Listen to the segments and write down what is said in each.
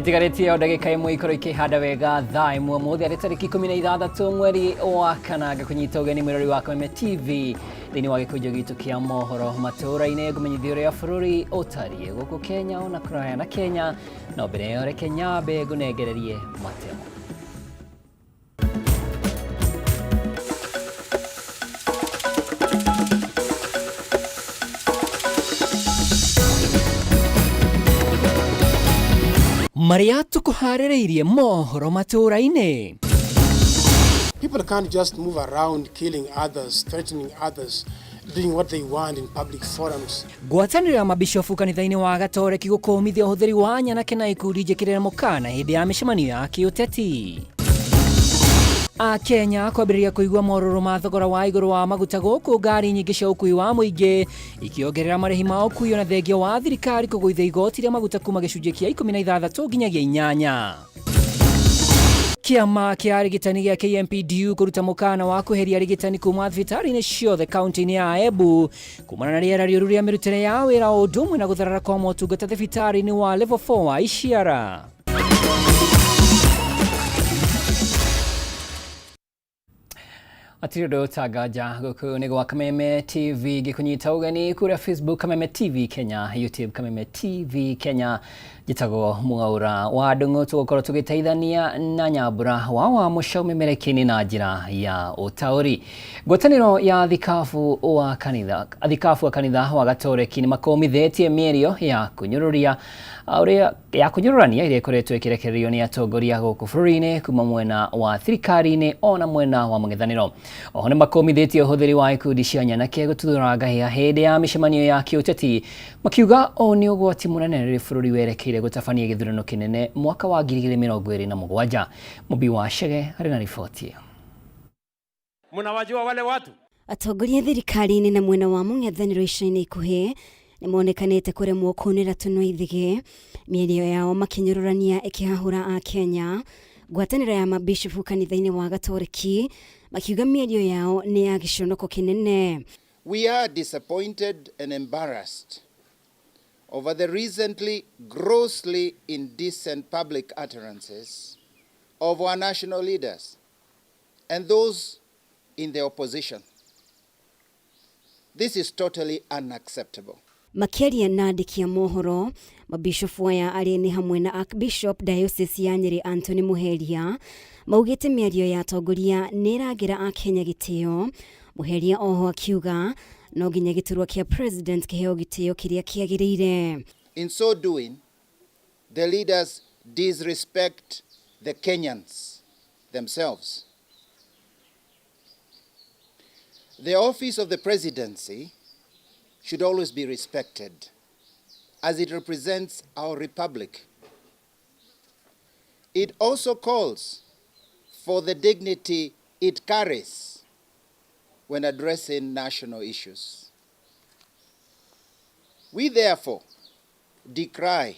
Itigarĩtie o ndagĩka ĩmwe ikorwo ikĩhanda wega thaa ĩmwe mũthĩ arĩ tarĩki 16 mweri wa kananga kũnyita ũgeni mwĩrori wa Kameme TV thĩinĩ wa gĩkũnjo gitũ kĩa mohoro matũũra-inĩ ngũmenyithia ũrĩa bũrũri ũtariĩ gũkũ Kenya ona kũraya na Kenya no mbere ĩyo reke nyambe ngũnengererie matemo. Maria tukuharĩrĩirie mohoro matũũra-inĩ. People can't just move around killing others, threatening others, doing what they want in public forums. Ngwatanĩro ya mabishofu kanitha-inĩ wa Gatoreki gũkũmithia ũhũthĩri wa nyanake na ikundi njĩkĩrĩra mũkana hĩndĩ ya mĩcemanio ya kĩũteti. Kenya kwambĩrĩria kũigua morũrũ ma thogora wa igũrũ wa maguta gũkũ ngari nyingĩ cia ũkui wa mũingĩ ikiongerera marĩhi ma ũkui na thengia wa thirikari kũgũithia igoti rĩa maguta kuma gĩcunjĩ kĩa 16 nginyagia 8. Kĩama kĩa arigitani gĩa KMPDU kũruta mũkana wa kweheria arigitani kuma thibitarĩ-inĩ ciothe kaunti-inĩ ya Embu kumana na rĩera rĩũru rĩa mĩrutĩre ya wĩra o ũndũ ũmwe na gũtharara kwa motungata thibitarĩ-inĩ wa level 4 wa Isiara. Atirido tagaja gũkũ nĩ gwa Kameme TV gĩkũnyita ũgeni kũrĩa Facebook Kameme TV Kenya, YouTube Kameme TV Kenya. Jitagwo Mwaura wa Ndung'u tũgũkorwo tũgĩteithania na Nyambura wa mũcaumemerekia-inĩ na njĩra ya ũtaũri. Ngwatanĩro ya thikabu wa kanitha wa Gatoreki nĩ makomithĩtie mĩario ya kũnyũrũrania ĩrĩa ĩkoretwo ĩkĩrekererio nĩ atongoria gũkũ bũrũri-inĩ kuma mwena wa thirikari-inĩ ona mwena wa mũng'ethanĩro. Oho nĩ makomithĩtie ũhũthĩri wa ikundi cia nyanake gũtuthũra ngahĩha hĩndĩ ya mĩcemanio ya kĩũteti makiuga o nĩ ũgwati mũnene rĩrĩa bũrũri werekeire gũtabania gĩthurano kĩnene mwaka wa 2027. Mũmbi wa Chege arĩ na riboti. Mnawajua wale watu? Atongoria thirikari-inĩ na mwena wa mũng'ethanĩro ica-inĩ ikuhĩ nĩ monekanĩte kũremwo kuunĩra tũnua ithige mĩario yao makinyũrũrania ĩkĩhahũra Kenya. Ngwatanĩro ya mabishofu kanitha-inĩ wa Gatoreki makiuga mĩario yao nĩ ya gĩconoko kĩnene. We are disappointed and embarrassed over the recently grossly indecent public utterances of our national leaders and those in the opposition. This is totally unacceptable. Makiaria na andĩki a mohoro mabishofu aya arĩ nĩ hamwe na Archbishop Diocese ya Nyeri Anthony Muheria maugĩte mĩario ya atongoria nĩ ĩragĩra Kenya gĩtĩo. Muheria oho akiuga no nginya gĩturwa kĩa president kĩheo gĩtĩo kĩrĩa kĩagĩrĩire. In so doing, the leaders disrespect the Kenyans themselves. The office of the presidency should always be respected as it represents our republic. It also calls for the dignity it carries when addressing national issues. We therefore decry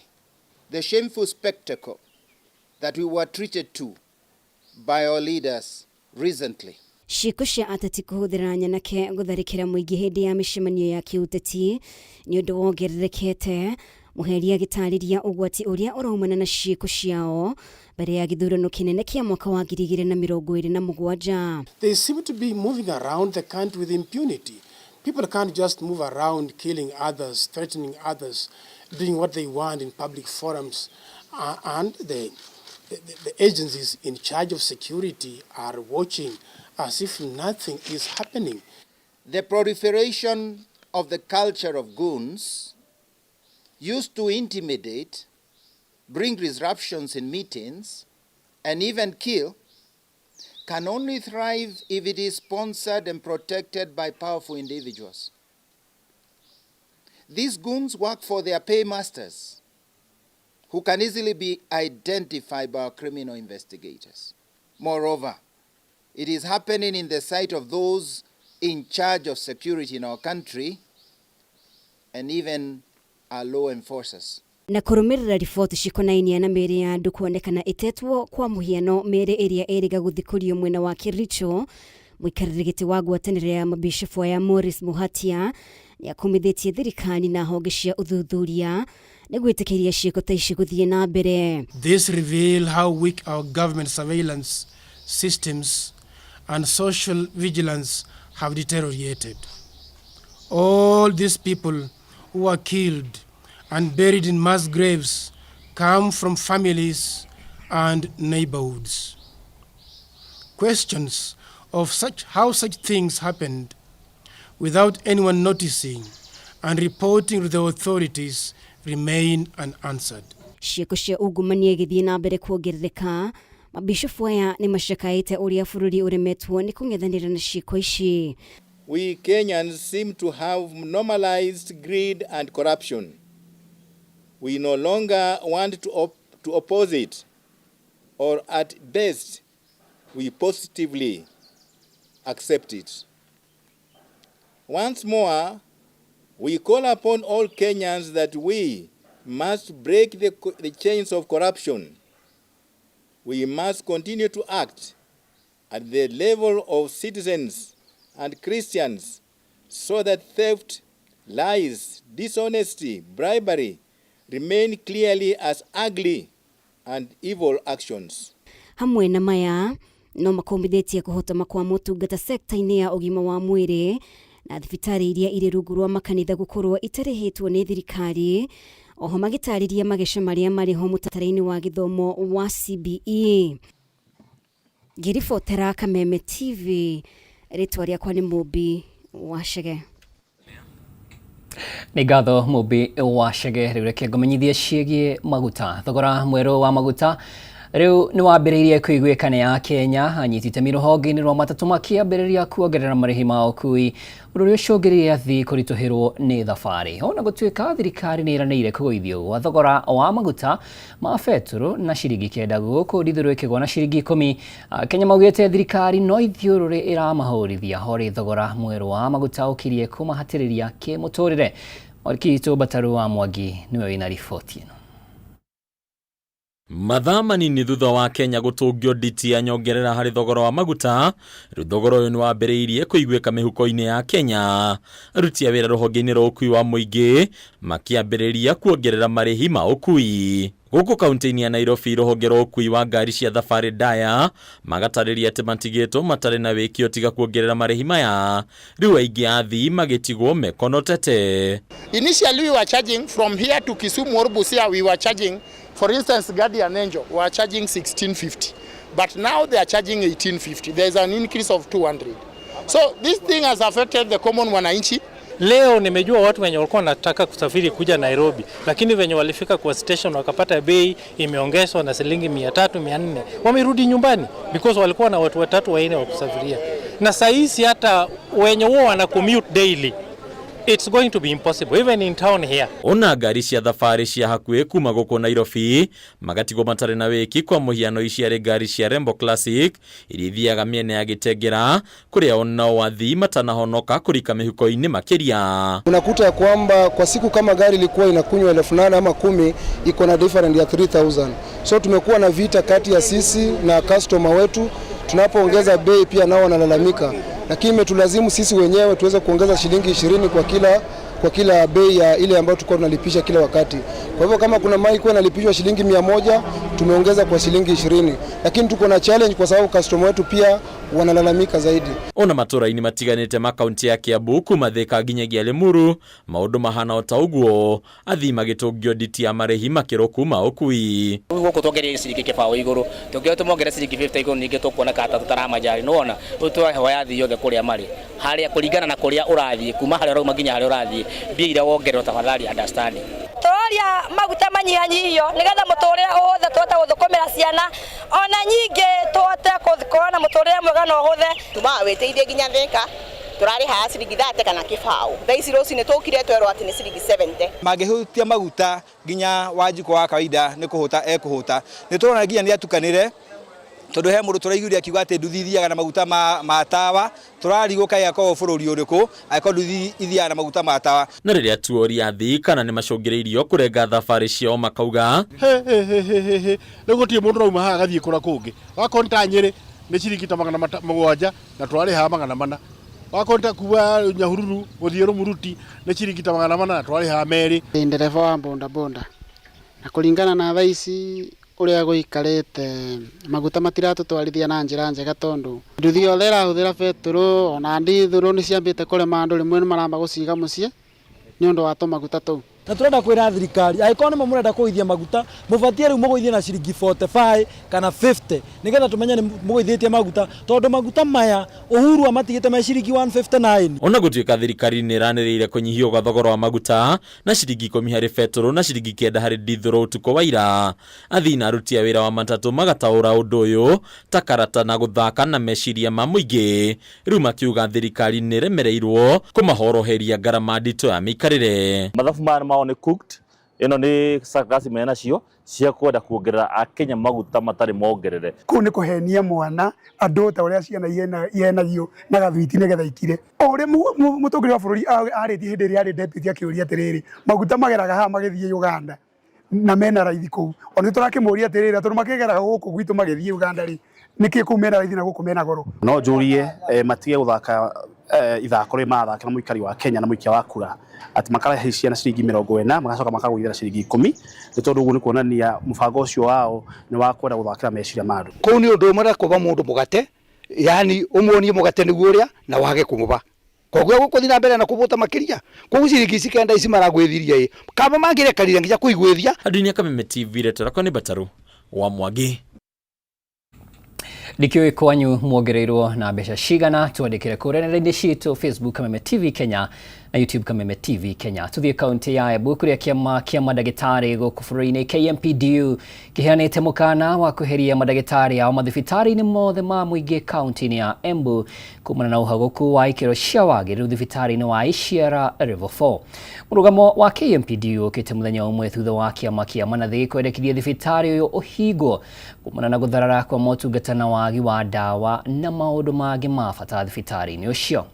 the shameful spectacle that we were treated to by our leaders recently. Ciĩko cia ateti kũhũthĩra nyanake gũtharĩkĩra mũingĩ hĩndĩ ya mĩcemanio ya kĩũteti nĩ ũndũ wongererekete. Muheria agĩtarĩria ũgwati ũrĩa ũraumana na ciĩko ciao mbere ya gĩthurano kĩnene kĩa mwaka wa 2027. They seem to be moving around the country with impunity. People can't just move around killing others, threatening others, doing what they want in public forums. And the agencies in charge of security are watching as if nothing is happening. The proliferation of the culture of goons used to intimidate, bring disruptions in meetings, and even kill can only thrive if it is sponsored and protected by powerful individuals. These goons work for their paymasters, who can easily be identified by our criminal investigators. Moreover, it is happening in the sight of those in charge of security in our country and even our law enforcers. Na kũrũmĩrĩra riboti cikonainie na mĩĩrĩ ya andũ kuonekana ĩtetwo kwa mũhiano mĩĩrĩ ĩrĩa ĩrĩga gũthikũrio mwena wa Kericho, mũikarĩri gĩtĩ wa ngwatanĩro ya mabishofu ya Morris Muhatia nĩ akomithitie thirikari na honge cia uthuthuria nĩ gwĩtĩkĩria ciĩko ta ici gũthiĩ na mbere. This reveal how weak our government surveillance systems and social vigilance have deteriorated. All these people who are killed and buried in mass graves come from families and neighborhoods. Questions of how such things happened without anyone noticing and reporting to the authorities remain unanswered. Ciĩko cia ungumania igĩthiĩ na mbere kuongerereka, mabishofu aya nĩ macakaĩte ũrĩa bũrũri ũremetwo nĩ kũng'ethanĩra na ciĩko ici. We Kenyans seem to have normalized greed and corruption. We no longer want to oppose it, or at best, we positively accept it. Once more, we call upon all Kenyans that we must break the chains of corruption. We must continue to act at the level of citizens and Christians so that theft, lies, dishonesty, bribery remain clearly as ugly and evil actions. Hamwe na maya no makomithitie kũhotama kwa motungata sekta-inĩ ya ũgima wa mwĩrĩ na thibitarĩ iria irĩ rungu rwa makanitha gũkorwo itarĩhĩtwo nĩ thirikari, oho magĩtarĩria mageca marĩa marĩ ho mũtaratara-inĩ wa gĩthomo wa CBE. Ngĩribotera Kameme TV, rĩtwa rĩakwa nĩ Mũmbi Wachege. Nĩ ngatho Mũmbi Wachege. Rĩu reke ngũmenyithie ciĩgiĩ maguta. Thogora mwerũ wa maguta rĩu nĩ wambĩrĩirie kũiguĩka nĩ ya Kenya, anyitĩte rũhonge-inĩ rwa matatũ makĩambĩrĩria kuongerera marĩhi ma ũkui, ũndũ ũrĩa ũcũngĩrĩirie athii kũritũhĩrwo nĩ thabarĩ. Ona gũtuĩka thirikari nĩ ĩranĩire kũgũithio gwa thogora wa maguta ma betũrũ na ciringi 9 gũkũ ndithũrũ ĩkĩgwa na ciringi 10, Kenya maugĩte thirikari no ithiũrũrĩ ĩramahũrithia horĩ thogora mwerũ wa maguta ũkirie kũmahatĩrĩria kĩmũtũrĩre. Orikito Bataru wa Mwangi nĩwe wĩna riboti ĩno. Mathaa manini thutha wa Kenya gũtũngio nditi ya nyongerera harĩ thogora wa maguta, rĩu thogora ũyũ nĩ wambĩrĩirie kũiguĩka mĩhuko-inĩ ya Kenya. Aruti a wĩra rũhonge-inĩ rwa ũkui wa mũingĩ makĩambĩrĩria kuongerera marĩhi ma ũkui. Gũkũ kaunti-inĩ ya Nairobi, rũhonge rwa ũkui wa ngari cia thabarĩ ndaya magatarĩria atĩ matigĩtwo matarĩ na wĩkio tiga kuongerera marĩhi maya. Rĩu aingĩ athii magĩtigwo mekonotete. Initially we were charging from here to Kisumu or Busia, we were charging, for instance, Guardian Angel, we were charging 1650, but now they are charging 1850. There is an increase of 200. So this thing has affected the common wananchi. Leo nimejua watu wenye walikuwa wanataka kusafiri kuja Nairobi, lakini wenye walifika kwa station wakapata bei imeongezwa na shilingi 300 400, wamerudi nyumbani because walikuwa na watu 3 4 wa kusafiria. Na saizi hata wenye wao wana commute daily, it's going to be impossible even in town here. Ona ngari cia thabarĩ cia hakuhĩ kuma gũkũ Nairobi magatigwo matarĩ na wĩki, kwa mũhiano iciarĩ ngari cia Rembo Classic iria ithiaga mĩena ya Gĩtengera, kũrĩa onao athii matanahonoka kũrika mĩhuko-inĩ makĩria. Unakuta ya kwamba kwa siku kama gari ilikuwa inakunywa 8,000 ama 10 iko na different ya 3,000. So tumekuwa na vita kati ya sisi na customer wetu, tunapoongeza bei pia nao wanalalamika. Lakini imetulazimu sisi wenyewe tuweze kuongeza shilingi 20 kwa kila bei ya ile ambayo tulikuwa tunalipisha kila wakati. Kwa hivyo kama kuna mai kwa nalipishwa shilingi 100, tumeongeza kwa shilingi 20. Lakini tuko na challenge kwa sababu customer wetu pia wanalalamika zaidi. Ona matũra-inĩ matiganĩte makaunti ya Kiambu kuma Thika nginyagia Limuru, maũndũ mahana o ta ũguo, athii magĩtũngio nditi ya marĩhi makĩro kuma ũkui. Gũkũ tuongereire ciringi kĩbaũ igũrũ, tũngĩoya tũmongerere ciringi 50 igũrũ, ningĩ tũkuona kata tũtaramajari. Nĩwona tũtwahoya athii othe kũrĩa marĩ, harĩa kũringana na kũrĩa ũrathiĩ, kuma harĩa ũrauma nginya harĩa ũrathiĩ, mbia iria wongererwo tafadhali understand. Tũroria maguta manyihanyihio nĩgetha mũtũrĩre ũhũthe tũhote gũthũkũmĩra ciana, ona nyingĩ tũhote gũkorwo na mũtũrĩre mwega na ũhũthe. Tumawĩtĩithie nginya Thika, tũrarĩha ciringi 30 kana kĩbaũ. Thaa ici rũcinĩ tũkire twerwo atĩ nĩ ciringi 70. Mangĩhutia maguta nginya Wanjikũ wa kawaida nĩ kũhũta ekũhũta. Nĩ tũrona nginya nĩ atukanĩre, tondũ he mũndũ tũraiguire akiuga atĩ nduthi ithiaga na maguta ma tawa. Tũrarigũka yakorwo bũrũri ũrĩkũ akorwo nduthi ithiaga na maguta ma tawa. Na rĩrĩa tuoria athii kana nĩ macũngĩrĩirio kũrenga thabarĩ ciao makauga nĩ gũtirĩ mũndũ rauma haha gathiĩ kũra kũngĩ. Wakorwo nĩ ta Nyĩrĩ nĩ ciringi ta 700 na tũrarĩha 400. wakonta kuwa Nyahururu guthiĩ Rumuruti nĩ ciringi ta 400 twari ha meri. Ndereva wa bonda bonda na kulingana na thaa ici uria guikarite maguta matiratutwarithia na njira njega tondu nduthi othe irahuthira beturu ona ndithuru ni ciambite kurema andu rimwe ni maramba guciga mucie ni undu wa to maguta tou. Na turenda kwira thirikari aiko ni murenda kuithia maguta mubatie riu muguithie na ciringi 45 kana 50 nigetha tumenye ni muguithietie maguta tondu maguta maya Uhuru amatigite me ciringi 159. Ona gutuika thirikari ni raniriire kunyihio kwa thogora wa maguta na ciringi 10 hari beturu na ciringi 9 hari dithuru utuko wa ira, athina aruti a wira wa matatu magataura undu uyu ta karata na guthaka na meciria ma muingi, riu makiuga thirikari ni remereirwo kumahoroheria ngarama ndito ya mikarire. Mathabu maya ni cooked, ino ni sarcasm mena cio cia kwenda kuongerera Akenya maguta matari mongerere. Ku ni kuhenia mwana andu ta uria ciana yenagio na gathwiti nigetha ikire. Ore mutongoria wa bururi areti hindi ria ari deputy akiuria atiriri maguta mageraga ha magithie Uganda na mena raithi ku. Ona turakimuria atiriri tondu makigeraga guku gwitu magithie Uganda ri niki kumena raithi na guku mena goro. No njurie matige guthaka ithako ri mathaka na muikari wa Kenya na muikia wa kura ati makara hisia na ciringi 40 magacoka makagwithira ciringi 10 ni tondu uguo ni kuonania mubango ucio wao ni wa kwenda guthakira meciria mandu. Kou ni undu umwe kuba mundu mugate, yani umuonie mugate niguo uria na wage kumuba. Koguo gukuthi na mbere na kubuta makiria koguo ciringi cikenda ici maragwithiria kama mangirekanire nginya kuigwithia. Adunia Kameme TV retera kwa ni Bataru wa Mwagi. Dikiwe kwanyu muongereirwo na mbeca cigana twandikire kurenera-ini citu Facebook Kameme TV Kenya na YouTube Kameme TV Kenya. Tuthie kaunti ya Embu kuria kiama kia madagitari guku bũrũri-inĩ KMPDU kiheanĩte mukana wa kuheria madagitari ao mathibitarĩ-inĩ mothe ma mũingĩ kaunti-inĩ ya Embu kumana na uhaguku wa ikĩro cia wagĩrĩru thibitarĩ-inĩ wa Isiara Level 4. Mũrũgamo wa KMPDU ũkĩte mũthenya ũmwe thutha wa kiama kia manathi kwendekithia thibitarĩ ũyũ ũhingwo kumana na gũtharara kwa motungata na wagi wa dawa na maũndũ mangĩ ma bata thibitarĩ-inĩ ũcio.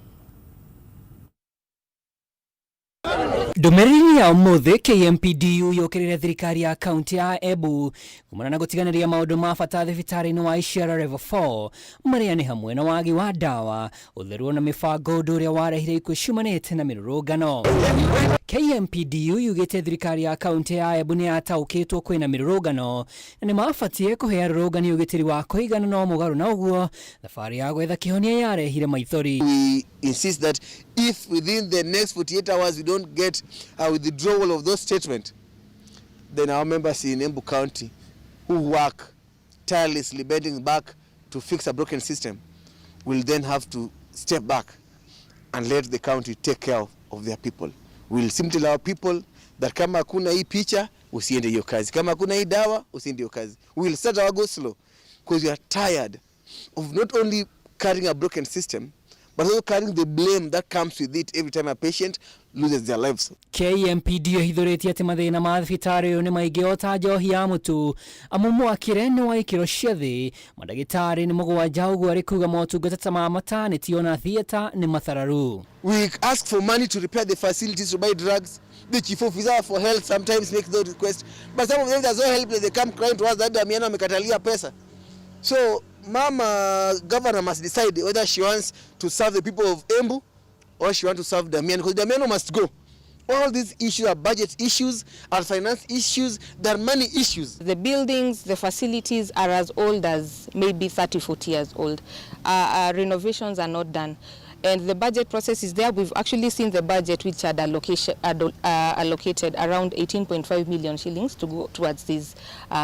Ndũmĩrĩri ya ũmũthĩ KMPDU yũkĩrĩire thirikari ya kaunti ya Embu kumana na gũtiganĩria maũndũ ma bata thibitarĩ-inĩ wa Isiara Level 4 marĩa nĩ hamwe na wagi wa dawa, ũtheru na mĩbango ũndũ ũrĩa warehire ikuũ ciumanĩte na mĩrũrũngano. KMPDU yugĩte thirikari ya kaunti ya Embu nĩ yataũkĩtwo kwĩna mĩrũrũngano na nĩ mabatie kũhe arũrũngani ũgitĩri wa kũigana no mũgarũ na ũguo thabarĩ ya gwetha kĩhonia yarehire maithori. We insist that if within the next 48 hours we don't get a withdrawal of those statements, then our members in Embu County who work tirelessly bending back to fix a broken system will then have to step back and let the county take care of their people. We'll simply allow people that kama hakuna hii picha usiende hiyo kazi, kama hakuna hii dawa usiende hiyo kazi. We'll start our go slow because we are tired of not only carrying a broken system but also carrying the blame that comes with it every time a patient loses their lives. KMPDU hithũrĩtie atĩ mathĩna ma thibitarĩ ũyũ nĩ maingĩ o ta njohi ya mũtu amu mwakĩre nĩ wa ikĩro cia thĩ, mandagĩtarĩ nĩ mũgwanja ũguo arĩ kuuga motungata ta ma maternity ona theatre nĩ mathararu. We ask for money to repair the facilities, to buy drugs. The chief officer for health sometimes makes those requests, but some of them are so helpless they come crying to us that Damiano amekatalia pesa. So Mama Governor must decide whether she wants to serve the people of Embu or she wants to serve Damiano, because Damiano must go. All these issues are budget issues, are finance issues, there are money issues. The buildings, the facilities are as old as maybe 30-40 years old. Renovations are not done. And the budget process is there. We've actually seen the budget which had allocated around 18.5 million shillings to go towards this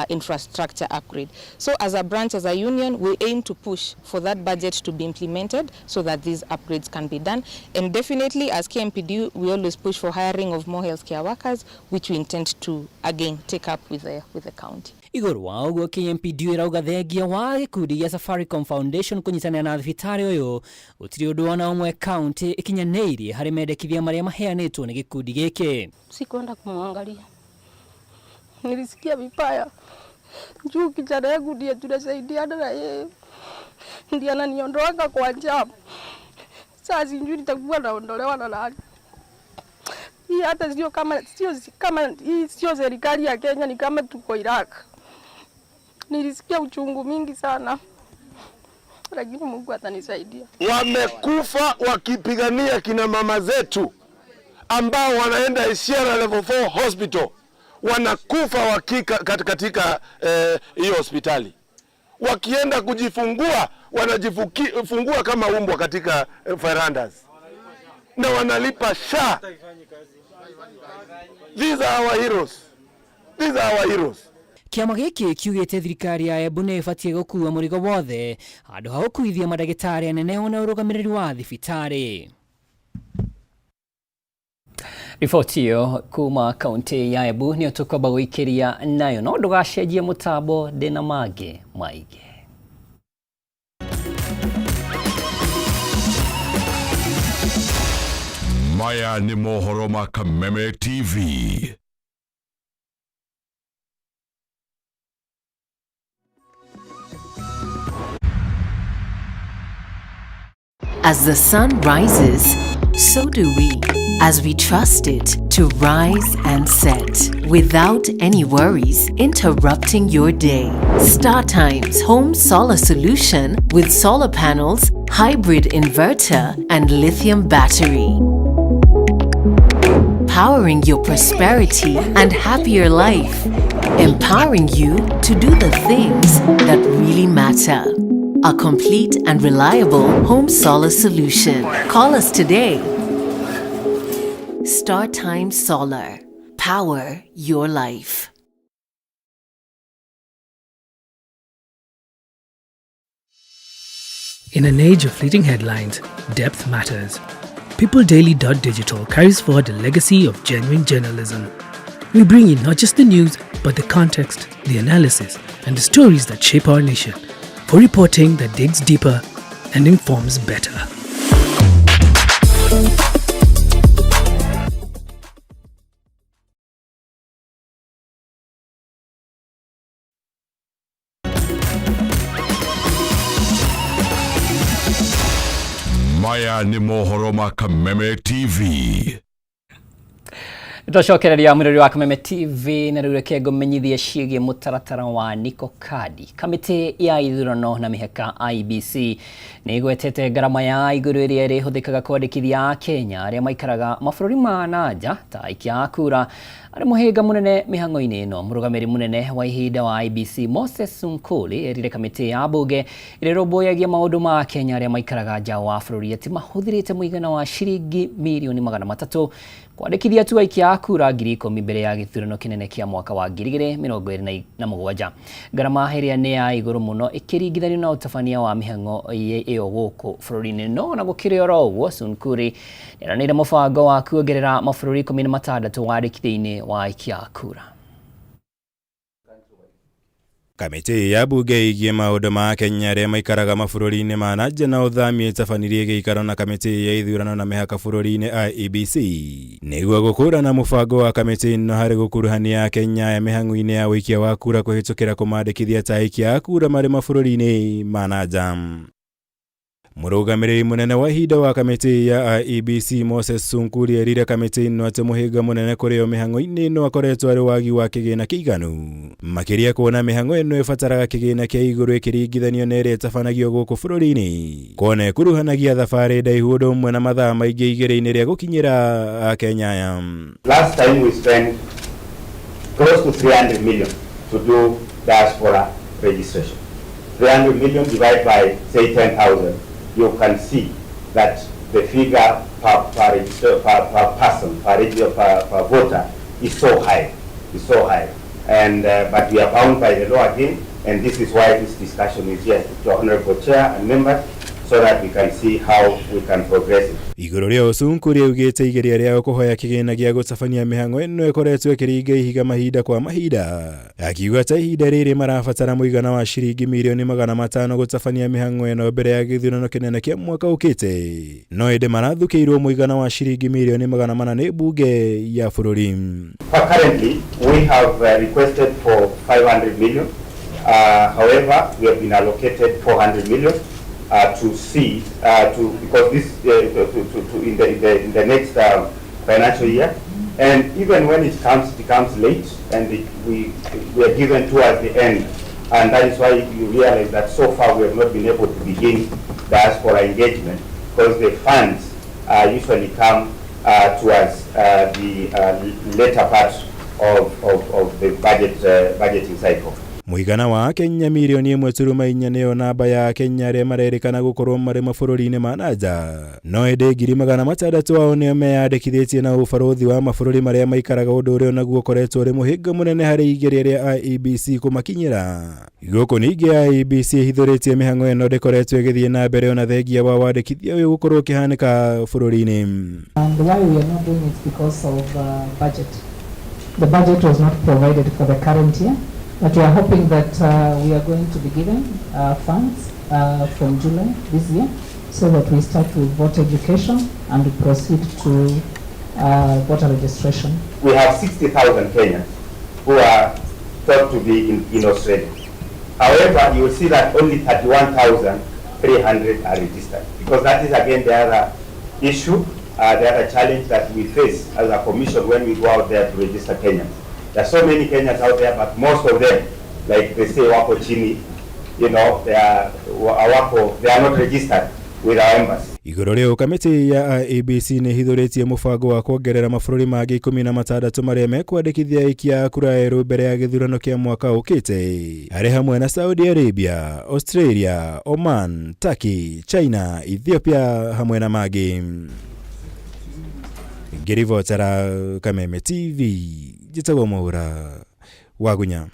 infrastructure upgrade. So as a branch, as a union, we aim to push for that budget to be implemented so that these upgrades can be done. And definitely as KMPDU, we always push for hiring of more healthcare workers, which we intend to, again, take up with the county. Igũrũ wa ũguo KMPDU ĩrauga thengia wa gĩkundi gĩa Safaricom Foundation kũnyitanĩra na thibitarĩ ũyũ gũtirĩ ũndũ ona ũmwe kaunti ĩkinyanĩirie harĩ mendekithia marĩa maheanĩtwo nĩ gĩkundi gĩkĩ. Sikwenda kumwangalia, nilisikia vibaya juu kijana yangu ndiye tunasaidiana na yeye, ndiye ananiondoa kwa jamu. Sasa sijui nitakuwa naondolewa na nani. Hii hata sio kama hii sio serikali ya Kenya, ni kama tuko Iraq. Nilisikia uchungu mingi sana. lakini Mungu atanisaidia. Wamekufa wakipigania kina mama zetu ambao wanaenda Isiara level 4 hospital, wanakufa katika hiyo hospitali. Wakienda kujifungua wanajifungua kama umbwa katika verandas na wanalipa SHA. These are our heroes. These are our heroes. Kiama giki kiugite thirikari ya Embu nĩ ĩbatie gũkuua mũrigo wothe handũ ha gũkuithia mandagĩtarĩ anene ona ũrũgamĩrĩri wa thibitarĩ. Riboti hiyo kuma kaunti ya Embu nĩ tũkwamba gũikĩria nayo, no ndũgacenjie mũtambo ndĩna mangĩ maingĩ. Maya ni mohoro ma Kameme TV. As the sun rises, so do we, as we trust it to rise and set without any worries interrupting your day. StarTime's home solar solution with solar panels, hybrid inverter, and lithium battery. Powering your prosperity and happier life. Empowering you to do the things that really matter. A complete and reliable home solar solution. Call us today. StarTime Solar. Power your life. In an age of fleeting headlines, depth matters. PeopleDaily.digital carries forward the legacy of genuine journalism. We bring in not just the news, but the context, the analysis, and the stories that shape our nation. For reporting that digs deeper and informs better. Maya ni mohoro ma Kameme TV. Tũcokereria mwĩrori wa Kameme TV na rĩu reke ngũmenyithie ciĩgiĩ mũtaratara wa Niko Kadi. Kamĩtĩ ya ithurano na mĩhaka IEBC nĩ ĩgwetete ngarama ya igũrũ ĩrĩa ĩrĩhũthĩkaga kwandĩkithia Akenya arĩa maikaraga mabũrũri ma nanja ta aikia a kura. Arĩ mũhĩnga mũnene mĩhang'o-inĩ ĩno, mũrũgamĩrĩri mũnene wa ihinda wa IEBC Moses Sunkuli erire kamĩtĩ ya mbunge ĩrĩa ĩrũmbũyagia maũndũ ma Akenya arĩa maikaraga nja wa bũrũri atĩ mahũthĩrĩte mũigana wa ciringi mirioni 300 kwandĩkithia tu aikia a kura 10,000 mbere ya gĩthurano kĩnene kĩa mwaka wa 2027. Ngarama ĩrĩa nĩ ya igũrũ mũno ĩkĩringithanio na ũtabania wa mĩhang'o ĩyo gũkũ bũrũri-inĩ. No na gũkĩrĩ oro ũguo, Sunkuri nĩeranĩire mũbango wa kuongerera mabũrũri 16 wandĩkithia-inĩ wa aikia a kura. Kamĩtĩ ya mbunge ĩgiĩ maũndũ ma Kenya arĩa maikaraga mabũrũri-inĩ ma nanja na ũthamia ĩtabanirie gĩikaro na kamĩtĩ ya ithurano na mĩhaka bũrũri-inĩ IEBC nĩguo gũkũrana mũbango wa kamĩtĩ ĩno harĩ gũkuruhania Akenya ya mĩhang'o-inĩ ya ũikia wa kura kũhĩtũkĩra kũmandĩkithia ta aikia a kura marĩ mabũrũri-inĩ ma nanja. Mũrũgamĩrĩri mũnene wa ihinda wa kamĩtĩ ya IEBC Moses Sunkuli erire kamĩtĩ ĩno atĩ mũhĩnga mũnene kũrĩ o mĩhang'o-inĩ ĩno akoretwo arĩ wagi wa kĩgĩna kĩiganu, makĩria kuona mĩhang'o ĩno ĩbataraga kĩgĩna kĩa igũrũ ĩkĩringithanio na ĩrĩa ĩtabanagio gũkũ bũrũri-inĩ, kuona ĩkuruhanagia thabarĩ ndaihu ũndũ ũmwe na mathaa maingĩ igerio-inĩ rĩa gũkinyĩra Akenya aya. Last time we spent close to 300 million to do diaspora registration. 300 million divided by say 10,000. You can see that the figure per person, per voter is so high. And but we are bound by the law again, and this is why this discussion is here to Honorable Chair and members, so that we can see how we can progress it. Igũrũ rĩa Sunkuri augĩte igeria rĩa kũhoya kĩgĩna gĩa gũtabania mĩhang'o ĩno ĩkoretwo ĩkĩringa ihiga mahinda kwa mahinda, akiuga ta ihinda rĩrĩ marabatara mũigana wa ciringi mirioni 500 gũtabania mĩhang'o ĩno mbere ya gĩthurano kĩnene kĩa mwaka ũkĩte, no ĩndĩ marathukĩirwo mũigana wa ciringi mirioni 400 nĩ mbunge ya bũrũri. Currently we have requested for 500 million. However, we have been allocated 400 million. To see because this in the next financial year, and even when it becomes late, and we are given towards the end, and that is why you realize that so far we have not been able to be begin diaspora engagement, because the funds usually come towards the later part of the budgeting cycle. Muigana wa Kenya milioni 1.4 niyo namba ya Kenya aria marerikana gukorwo mari mabũrũri-inĩ ma nanja. No ende 600,000 ao nio meyandĩkithĩtie na ũbarũthi wa mabũrũri maria maikaraga ũndũ ũrĩa naguo koretwo ri mũhĩnga mũnene harĩ igeria rĩa IEBC kũmakinyĩra. Gũkũ ningĩ IEBC ihithũrĩtie mĩhang'o ĩno ndĩkoretwo ĩgĩthiĩ na mbere ona thengia wa wandĩkithia ũyũ gũkorwo ũkĩhanĩka bũrũri-inĩ. And why we are not doing it because of budget. The budget was not provided for the current year. But we are hoping that we are going to be given funds from July this year, so that we start with voter education and proceed to voter registration. We have 60,000 Kenyans who are thought to be in Australia. However, you will see that only 31,300 are registered, because that is again the other issue, the other challenge that we face as a commission when we go out there to register Kenyans. There are so many Kenyans out there, but most of them, like they say, wako chini, you know, they are not registered with our embassy. Igũrũ rĩu kamĩtĩ ya IEBC nĩ hithũrĩtie mũbango wa kuongerera mabũrũri mangĩ 16 marĩa mekwandĩkithia aikia a kura erũ mbere ya gĩthurano kĩa mwaka ũkĩte, arĩ hamwe na Saudi Arabia, Australia, Oman, Turkey, China, Ethiopia hamwe na mangĩ. Ngĩribotera Kameme TV, Jitagwo Mwaura, Wagunya.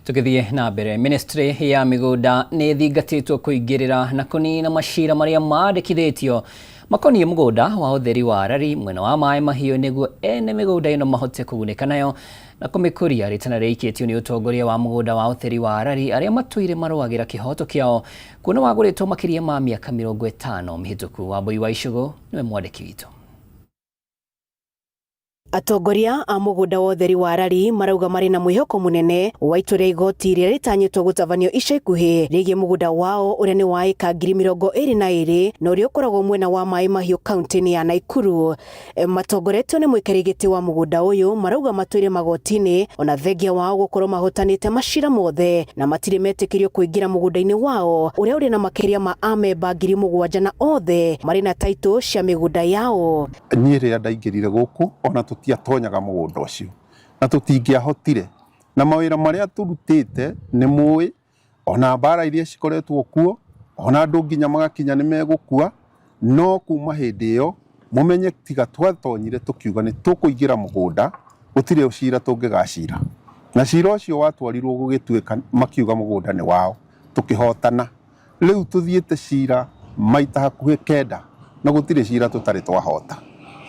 Tukithie na mbere, Ministry ya Migunda nĩ thingatĩtwo kũingĩrĩra na kũnina macira marĩa mandĩkithĩtio makoniĩ mũgũnda wa ũtheri wa rari mwena wa maĩ mahiũ nĩguo ene mĩgũnda ĩno mahote kũgunĩka nayo na kũmĩkũria rĩtana rĩikĩtio nĩ ũtongoria wa mũgũnda wa ũtheri wa rari arĩa matũire marũagĩra kĩhoto kĩao kuona wagũrĩtwo makĩria ma mĩaka 50 mĩhĩtũku. Wambui wa Icũgũ nĩwe mwandĩki witũ. Atongoria a mũgũnda wa ũtheri wa rari marauga marĩ na mwĩhoko mũnene wa itua rĩa igoti rĩrĩa rĩtanyĩtwo gũtabanio ica ikuhĩ rĩgiĩ mũgũnda wao ũrĩa nĩ wa ĩka 22,000 na ũrĩa ũkoragwo mwena wa maĩ mahiũ kaunti-inĩ ya Naikuru. Matongoretio nĩ mũikarĩri gĩtĩ wa mũgũnda ũyũ marauga matũire magoti-inĩ ona thengia wao gũkorwo mahotanĩte macira mothe na matirĩ metĩkĩrio kũingĩra mũgũnda-inĩ wao ũrĩa ũrĩ na makĩria ma amemba 7,000 na othe marĩ na taitũ cia mĩgũnda yao. Niĩ rĩrĩa ndaingĩrire gũkũ ona tũtiatonyaga mũgũnda ũcio na tũtingĩahotire na mawĩra marĩa tũrutĩte nĩ mũĩ ona mbara iria cikoretwo kuo ona andũ nginya magakinya nĩ megũkua no kuma hĩndĩ ĩyo mũmenye tiga twatonyire tũkiuga nĩ tũkũingĩra mũgũnda gũtirĩ ũcira tũngĩgacira na cira ũcio watwarirwo gũgĩtuĩka makiuga mũgũnda nĩ wao tũkĩhotana. Rĩu tũthiĩte cira maita hakuhĩ 9 na gũtirĩ cira tũtarĩ twahota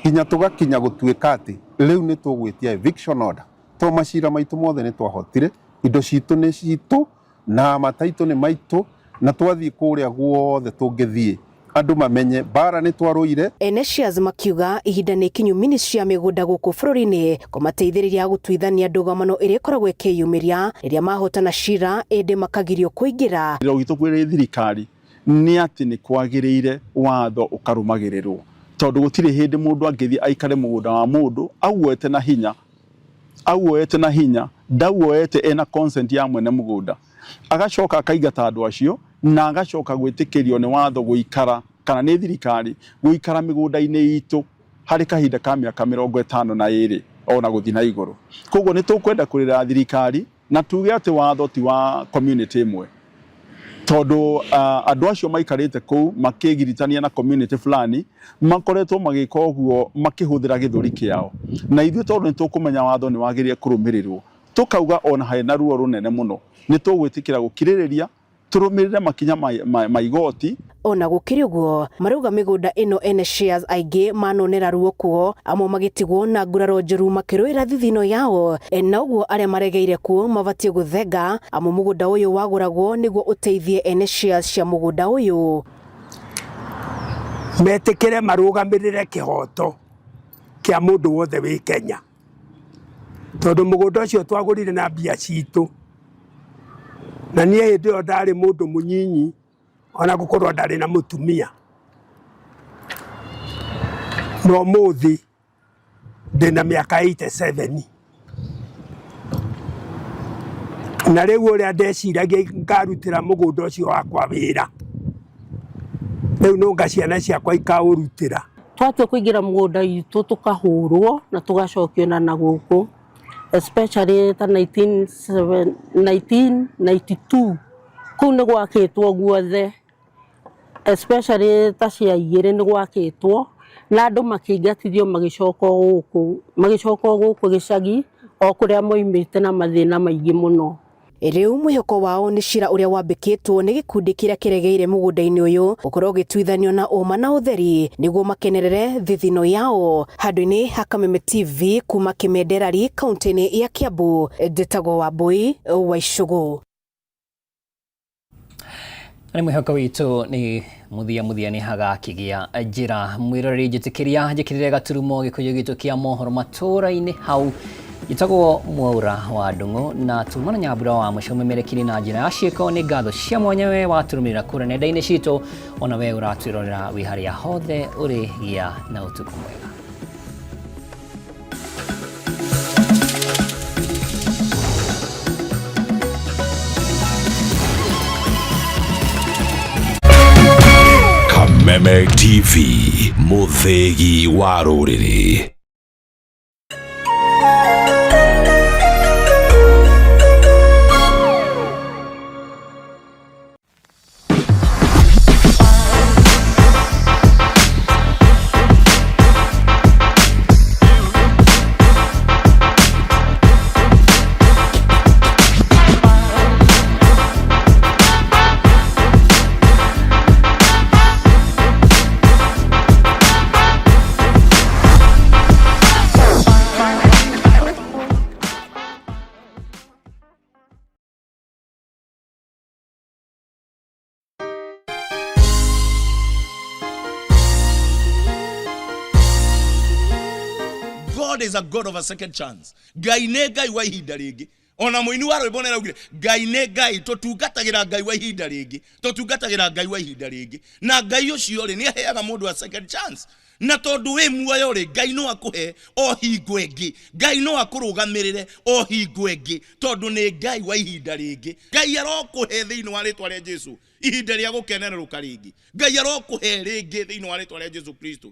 kinya tugakinya gũtuĩka atĩ rĩu nĩ tũgwĩtia eviction order to macira maitũ mothe nĩ twahotire indo citũ nĩ citũ na mataitũ nĩ maitũ na twathiĩ kũrĩa guothe tũngĩthiĩ andũ mamenye bara nĩ twarũire. Enesias makiuga ihinda nĩ ikinyu ministry ya mĩgũnda gũkũ bũrũri-inĩ kũmateithĩrĩria gũtuithania ndũgamano ĩrĩa ĩkoragwo ĩkĩyumĩria rĩrĩa mahotana cira ĩndĩ makagirio kũingĩra. Gitũ kwĩrĩ thirikari nĩ atĩ nĩ kwagĩrĩire watho ũkarũmagĩrĩrwo tondũ gũtirĩ hĩndĩ mũndũ angĩthiĩ aikare mũgũnda wa mũndũ auoete na hinya ndauoete ena consent ya mwene mũgũnda agacoka akaingata andũ acio na agacoka gwĩtĩkĩrio nĩ watho gũikara kana nĩ thirikari gũikara mĩgũnda-inĩ itũ harĩ kahinda ka mĩaka 52 ona gũthiĩ na igũrũ. Koguo nĩ tũkwenda kũrĩra thirikari na tuge atĩ watho ti wa community ĩmwe tondũ andũ acio maikarĩte kũu makĩgiritania na community fulani makoretwo magĩka ũguo makĩhũthĩra gĩthũri kĩao na ithuĩ tondũ nĩ tũkũmenya watho nĩ wagĩrĩire kũrũmĩrĩrwo tũkauga ona harĩ na ruo rũnene mũno nĩ tũgwĩtĩkĩra gũkirĩrĩria tũrũmĩrĩre makinya ma igoti. Ona gũkĩrĩ ũguo marauga mĩgũnda ĩno ene shares aingĩ manonera ruo kuo amwe magĩtigwo na nguraro njũru makĩrũĩra thithino yao na ũguo arĩa maregeire kuo mabatiĩ gũthenga amwe mũgũnda ũyũ wagũragwo nĩguo ũteithie ene shares cia mũgũnda ũyũ. Metĩkĩre marũgamĩrĩre kĩhoto kĩa mũndũ wothe wĩ Kenya tondũ mũgũnda ũcio twagũrire na mbia citũ na niĩ hĩndĩ ĩyo ndarĩ mũndũ mũnyinyi ona gũkorwo ndarĩ na mũtumia no mũthĩ ndĩna mĩaka 87 na rĩu ũrĩa ndeciragia ngarutĩra mũgũnda ũcio wakwa wĩra rĩu nũnga ciana ciakwa ikaũrutĩra. Twatua kũingĩra mũgũnda witũ tũkahũrwo na tũgacokio na gũkũ, especially ta 1992 kũu nĩ gwakĩtwo guothe, especially ta cia igĩrĩ nĩ gwakĩtwo na andũ makĩingatithio magĩcoka gũkũ gĩcagi o kũrĩa moimĩte na mathĩna maingĩ mũno. Rĩu mwĩhoko wao nĩ cira ũrĩa wambĩkĩtwo nĩ gĩkundi kĩrĩa kĩregeire mũgũnda-inĩ ũyũ gũkorwo gĩtuithanio na ũma na ũtheri nĩguo makenerere thithino yao. Handũ-inĩ ha Kameme TV kuma Kĩmenderari kaunti-inĩ ya Kiambu, ndĩtagwo Wambui wa Icũgũ. Nĩ mwĩhoko witũ nĩ muthia nĩ hagakĩgĩa njĩra. Mwĩroreri njĩtĩkĩria njĩkĩrĩre gaturumo gĩkũyũ gitũ kĩa mohoro matũra-inĩ hau gĩtagwo Mwaura wa Ndung'u na tumana Nyambura wa mũico ũmemerekire na njĩra ya ciĩko. Nĩ ngatho cia mwanya we waturumĩrĩra kũrĩa nenda-inĩ citũ, ona we ũratwĩrorera wĩ harĩa hothe ũrĩ gĩa na ũtukũ mwega. Kameme TV, mũthĩgi wa rũrĩrĩ. God is a God of a second chance. Ngai nĩ Ngai wa ihinda rĩngĩ. Ona mũini wa rwĩmbo nĩaraugire Ngai nĩ Ngai, tũtungatagĩra Ngai wa ihinda rĩngĩ, tũtungatagĩra Ngai wa ihinda rĩngĩ. Na Ngai ũcio rĩ nĩ aheaga mũndũ a second chance. Na tondũ wĩ muoyo rĩ Ngai no akũhe o hingo ĩngĩ. Ngai no akũrũgamĩrĩre o hingo ĩngĩ tondũ nĩ Ngai wa ihinda rĩngĩ. Ngai arokũhe thĩinĩ wa rĩtwa rĩa Jesũ ihinda rĩa gũkenerũka rĩngĩ. Ngai arokũhe rĩngĩ thĩinĩ wa rĩtwa rĩa Jesũ Kristo.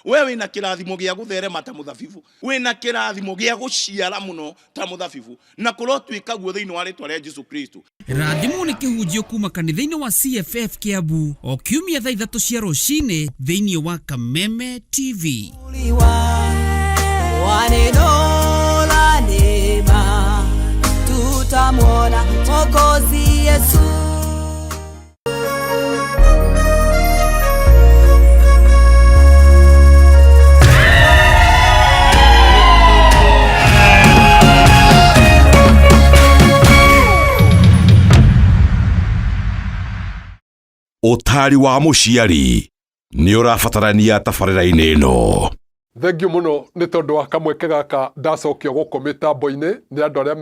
We wĩna kĩrathimo gĩa gũtherema ta mũthabibũ, wĩna kĩrathimo gĩa gũciara mũno ta mũthabibũ, na kũrotwĩka guo thĩinĩ wa rĩtwa rĩa Jesũ Kristo. Rathimo nĩ kĩhunjio kuma kanitha-inĩ wa CFF Kiambu o kiumia thaa 3 cia rũcinĩ thĩinĩ wa Kameme TV. Tutamwona Mwokozi Yesu. Ũtari wa mũciari nĩ ũrabatarania tabarĩra-inĩ ĩno. Thengiũ mũno nĩ tondũ wa kamweke gaka ndacokio gũkũ mĩtambo-inĩ nĩ andũ arĩa